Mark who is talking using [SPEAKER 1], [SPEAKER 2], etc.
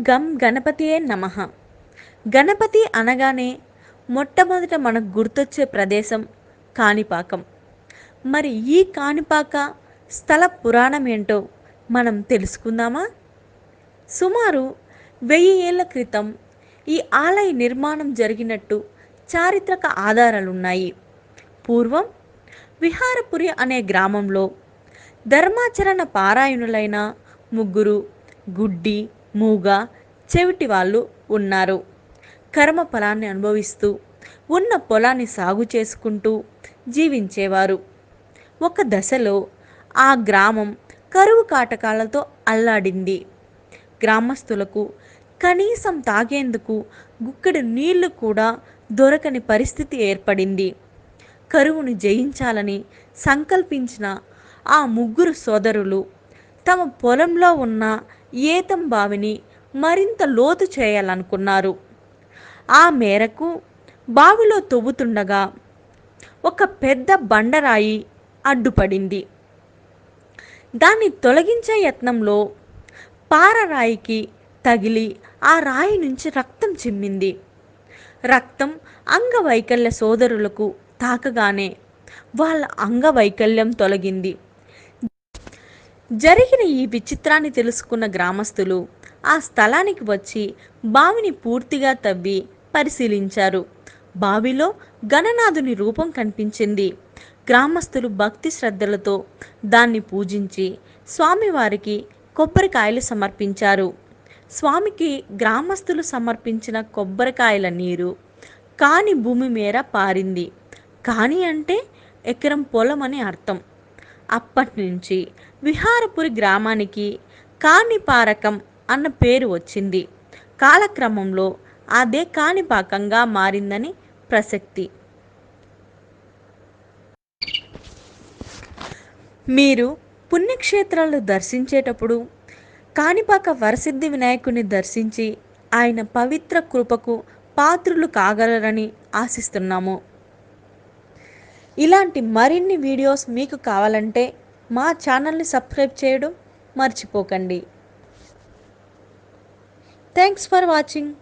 [SPEAKER 1] గం గణపతియే నమః. గణపతి అనగానే మొట్టమొదట మనకు గుర్తొచ్చే ప్రదేశం కాణిపాకం. మరి ఈ కాణిపాక స్థల పురాణం ఏంటో మనం తెలుసుకుందామా? సుమారు 1000 ఏళ్ల క్రితం ఈ ఆలయ నిర్మాణం జరిగినట్టు చారిత్రక ఆధారాలున్నాయి. పూర్వం విహారపురి అనే గ్రామంలో ధర్మాచరణ పారాయణులైన ముగ్గురు గుడ్డి, మూగ, చెవిటి వాళ్ళు ఉన్నారు. కర్మ ఫలాన్ని అనుభవిస్తూ ఉన్న పొలాన్ని సాగు చేసుకుంటూ జీవించేవారు. ఒక దశలో ఆ గ్రామం కరువు కాటకాలతో అల్లాడింది. గ్రామస్తులకు కనీసం తాగేందుకు గుక్కెడు నీళ్లు కూడా దొరకని పరిస్థితి ఏర్పడింది. కరువును జయించాలని సంకల్పించిన ఆ ముగ్గురు సోదరులు తమ పొలంలో ఉన్న ఏతం బావిని మరింత లోతు చేయాలనుకున్నారు. ఆ మేరకు బావిలో తవ్వుతుండగా ఒక పెద్ద బండరాయి అడ్డుపడింది. దాన్ని తొలగించే యత్నంలో పారరాయికి తగిలి ఆ రాయి నుంచి రక్తం చిమ్మింది. రక్తం అంగవైకల్య సోదరులకు తాకగానే వాళ్ళ అంగవైకల్యం తొలగింది. జరిగిన ఈ విచిత్రాన్ని తెలుసుకున్న గ్రామస్తులు ఆ స్థలానికి వచ్చి బావిని పూర్తిగా తవ్వి పరిశీలించారు. బావిలో గణనాథుని రూపం కనిపించింది. గ్రామస్తులు భక్తి శ్రద్ధలతో దాన్ని పూజించి స్వామివారికి కొబ్బరికాయలు సమర్పించారు. స్వామికి గ్రామస్తులు సమర్పించిన కొబ్బరికాయల నీరు కాని భూమి మేర పారింది. కాని అంటే ఎకరం పొలం అని అర్థం. అప్పటి నుంచి విహారపురి గ్రామానికి కాణిపారకం అన్న పేరు వచ్చింది. కాలక్రమంలో అదే కాణిపాకంగా మారిందని ప్రసక్తి. మీరు పుణ్యక్షేత్రాలు దర్శించేటప్పుడు కాణిపాక వరసిద్ధి వినాయకుని దర్శించి ఆయన పవిత్ర కృపకు పాత్రులు కాగలరని ఆశిస్తున్నాము. ఇలాంటి మరిన్ని వీడియోస్ మీకు కావాలంటే మా ఛానల్ని సబ్స్క్రైబ్ చేయడం మర్చిపోకండి. Thanks for watching.